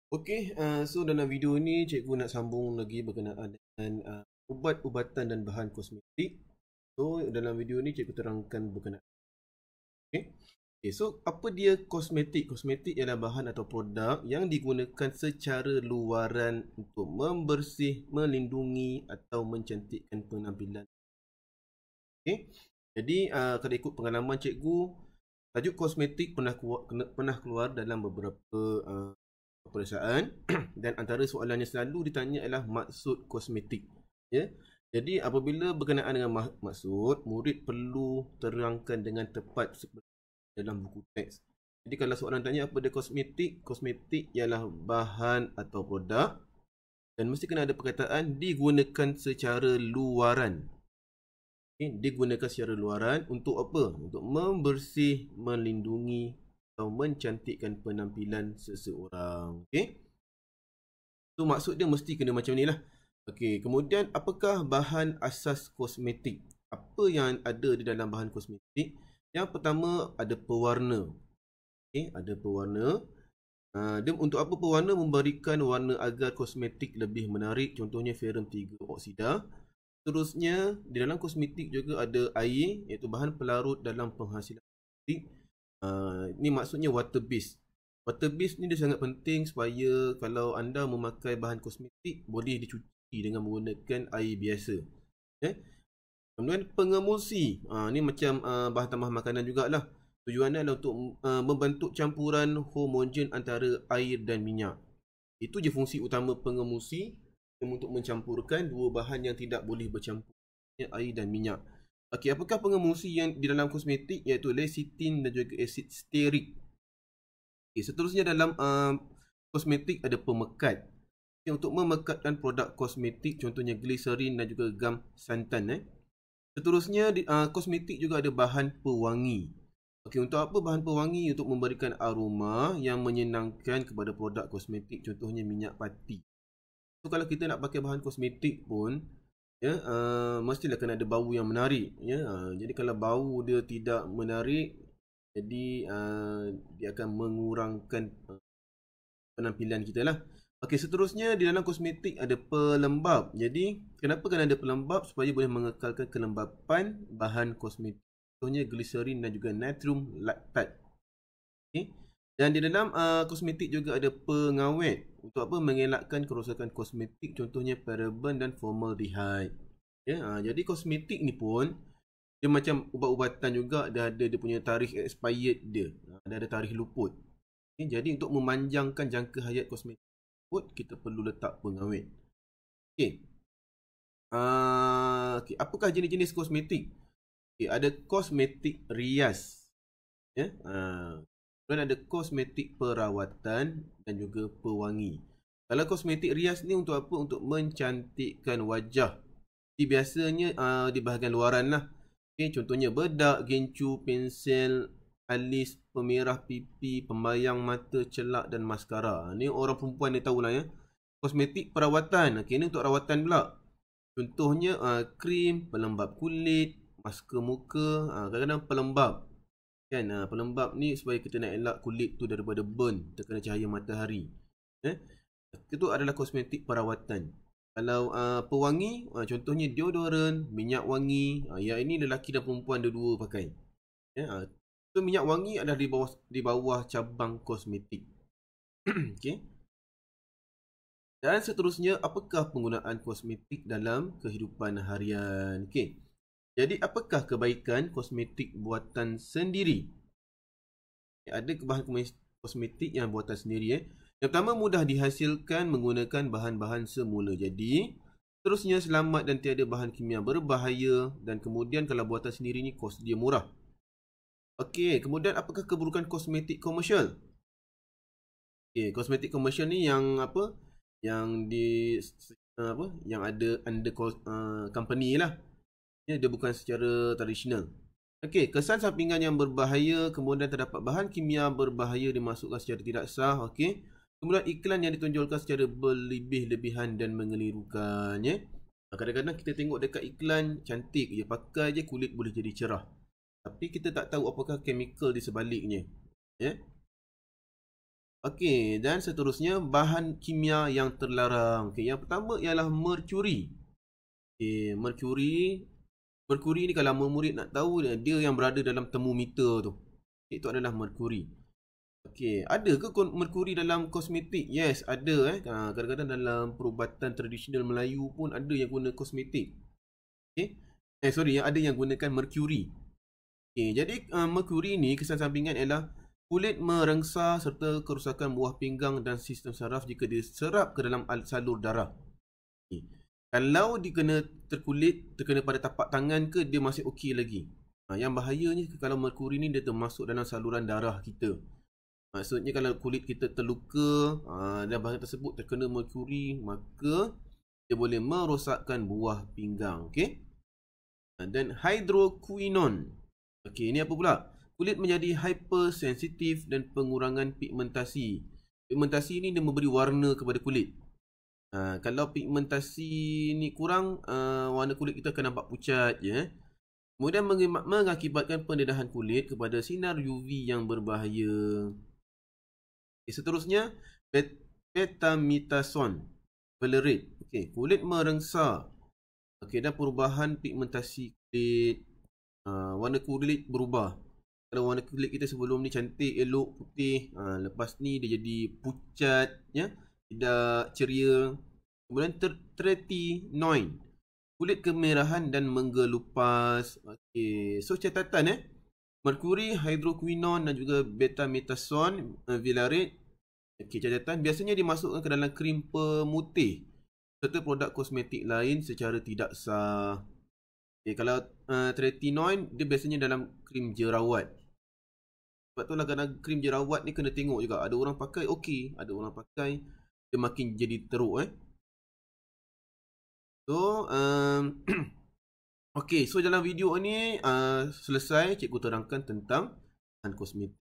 Okey, so dalam video ni cikgu nak sambung lagi berkenaan dengan ubat-ubatan dan bahan kosmetik. So dalam video ni cikgu terangkan berkenaan. Okey. Okay, so apa dia kosmetik? Kosmetik ialah bahan atau produk yang digunakan secara luaran untuk membersih, melindungi atau mencantikkan penampilan. Okey. Jadi kalau ikut pengalaman cikgu, tajuk kosmetik pernah keluar dalam beberapa peperiksaan dan antara soalan yang selalu ditanya ialah maksud kosmetik. Ya. Jadi apabila berkenaan dengan maksud, murid perlu terangkan dengan tepat dalam buku teks. Jadi kalau soalan tanya apa dia kosmetik, kosmetik ialah bahan atau produk dan mesti kena ada perkataan digunakan secara luaran. Okay, digunakan secara luaran untuk apa? Untuk membersih, melindungi atau mencantikkan penampilan seseorang. Okey. So maksud dia mesti kena macam ni lah. Okey, kemudian apakah bahan asas kosmetik? Apa yang ada di dalam bahan kosmetik? Yang pertama ada pewarna. Okey, ada pewarna. Dia untuk apa pewarna? Memberikan warna agar kosmetik lebih menarik. Contohnya Ferrum 3 oksida. Seterusnya, di dalam kosmetik juga ada air, iaitu bahan pelarut dalam penghasilan kosmetik. Ini maksudnya water based. Water based ni dia sangat penting supaya kalau anda memakai bahan kosmetik, boleh dicuci dengan menggunakan air biasa. Kemudian pengemulsi. Ni macam bahan tambah makanan jugalah. Tujuannya adalah untuk membentuk campuran homogen antara air dan minyak. Itu je fungsi utama pengemulsi, untuk mencampurkan dua bahan yang tidak boleh bercampur, air dan minyak. Okey, apakah pengemulsi yang di dalam kosmetik? Iaitu lecithin dan juga asid stearik. Okay, seterusnya dalam kosmetik ada pemekat. Okay, untuk memekatkan produk kosmetik, contohnya glycerin dan juga gam santan. Seterusnya kosmetik juga ada bahan pewangi. Okey, untuk apa bahan pewangi? Untuk memberikan aroma yang menyenangkan kepada produk kosmetik, contohnya minyak pati. So kalau kita nak pakai bahan kosmetik pun, ya, mestilah kena ada bau yang menarik, ya. Jadi kalau bau dia tidak menarik, jadi dia akan mengurangkan penampilan kita lah. Okey, seterusnya di dalam kosmetik ada pelembab. Jadi kenapa kena ada pelembab? Supaya boleh mengekalkan kelembapan bahan kosmetik. Contohnya glycerin dan juga natrium lactate. Okay. Dan di dalam kosmetik juga ada pengawet. Untuk apa? Mengelakkan kerosakan kosmetik, contohnya paraben dan formaldehyde. Jadi kosmetik ni pun dia macam ubat-ubatan juga, dia ada dia punya tarikh expired dia. Dia ada tarikh luput. Jadi untuk memanjangkan jangka hayat kosmetik tersebut, kita perlu letak pengawet. Okey. Apakah jenis-jenis kosmetik? Ada kosmetik rias. Dan ada kosmetik perawatan dan juga pewangi. Kalau kosmetik rias ni untuk apa? Untuk mencantikkan wajah. Jadi biasanya di bahagian luaran lah. Contohnya bedak, gencu, pensel, alis, pemerah pipi, pembayang mata, celak dan maskara. Ni orang perempuan ni tahulah ya. Kosmetik perawatan. Ni untuk rawatan pula. Contohnya krim, pelembab kulit, masker muka, kadang-kadang pelembab. Pelembab ni supaya kita nak elak kulit tu daripada burn terkena cahaya matahari. Itu adalah kosmetik perawatan. Kalau pewangi, contohnya deodoran, minyak wangi. Yang ini lelaki dan perempuan dua-dua pakai. So minyak wangi adalah di bawah cabang kosmetik. Okay. Dan seterusnya, apakah penggunaan kosmetik dalam kehidupan harian? Okay. Jadi apakah kebaikan kosmetik buatan sendiri? Ada bahan kosmetik yang buatan sendiri. Yang pertama, mudah dihasilkan menggunakan bahan-bahan semula. Jadi seterusnya, selamat dan tiada bahan kimia berbahaya. Dan kemudian kalau buatan sendiri ni kos dia murah. Okey, kemudian apakah keburukan kosmetik komersial? Okey, kosmetik komersial ni yang apa? Yang yang ada under company lah. Dia bukan secara tradisional. Okey, kesan sampingan yang berbahaya, kemudian terdapat bahan kimia berbahaya dimasukkan secara tidak sah. Okey. Kemudian iklan yang ditonjolkan secara berlebih-lebihan dan mengelirukan, ya. Kadang-kadang kita tengok dekat iklan cantik je, pakai je kulit boleh jadi cerah. Tapi kita tak tahu apakah chemical di sebaliknya, ya. Okey, dan seterusnya bahan kimia yang terlarang. Okey, yang pertama ialah merkuri. Okey, merkuri ni kalau murid nak tahu dia yang berada dalam termometer tu. Itu adalah merkuri. Okey, ada ke merkuri dalam kosmetik? Yes, ada kadang-kadang dalam perubatan tradisional Melayu pun ada yang guna kosmetik. Okey. Ada yang gunakan merkuri. Okey, jadi merkuri ni kesan sampingan ialah kulit merengsa serta kerusakan buah pinggang dan sistem saraf jika diserap ke dalam salur darah. Okay. Kalau terkena pada tapak tangan ke, dia masih okey lagi. Yang bahayanya kalau merkuri ni dia termasuk dalam saluran darah kita. Maksudnya kalau kulit kita terluka dan bahagian tersebut terkena merkuri, maka dia boleh merosakkan buah pinggang. Okay? Dan hydroquinone. Okey, ini apa pula? Kulit menjadi hypersensitif dan pengurangan pigmentasi. Pigmentasi ni dia memberi warna kepada kulit. Kalau pigmentasi ni kurang, warna kulit kita akan nampak pucat je. Kemudian mengakibatkan pendedahan kulit kepada sinar UV yang berbahaya. Seterusnya, betamethasone valerate. Okey, kulit merengsa. Okey, dan perubahan pigmentasi kulit. Warna kulit berubah. Kalau warna kulit kita sebelum ni cantik, elok, putih, lepas ni dia jadi pucat, ya, tidak ceria. Kemudian tretinoin, kulit kemerahan dan menggelupas. Okey, so catatan merkuri, hydroquinone dan juga betamethasone valerate. Okey, catatan biasanya dimasukkan ke dalam krim pemutih serta produk kosmetik lain secara tidak sah. Okay, kalau tretinoin dia biasanya dalam krim jerawat. Sebab tu lah kadang krim jerawat ni kena tengok juga. Ada orang pakai okey, ada orang pakai dia makin jadi teruk So okey, so dalam video ni selesai cikgu terangkan tentang bahan kosmetik.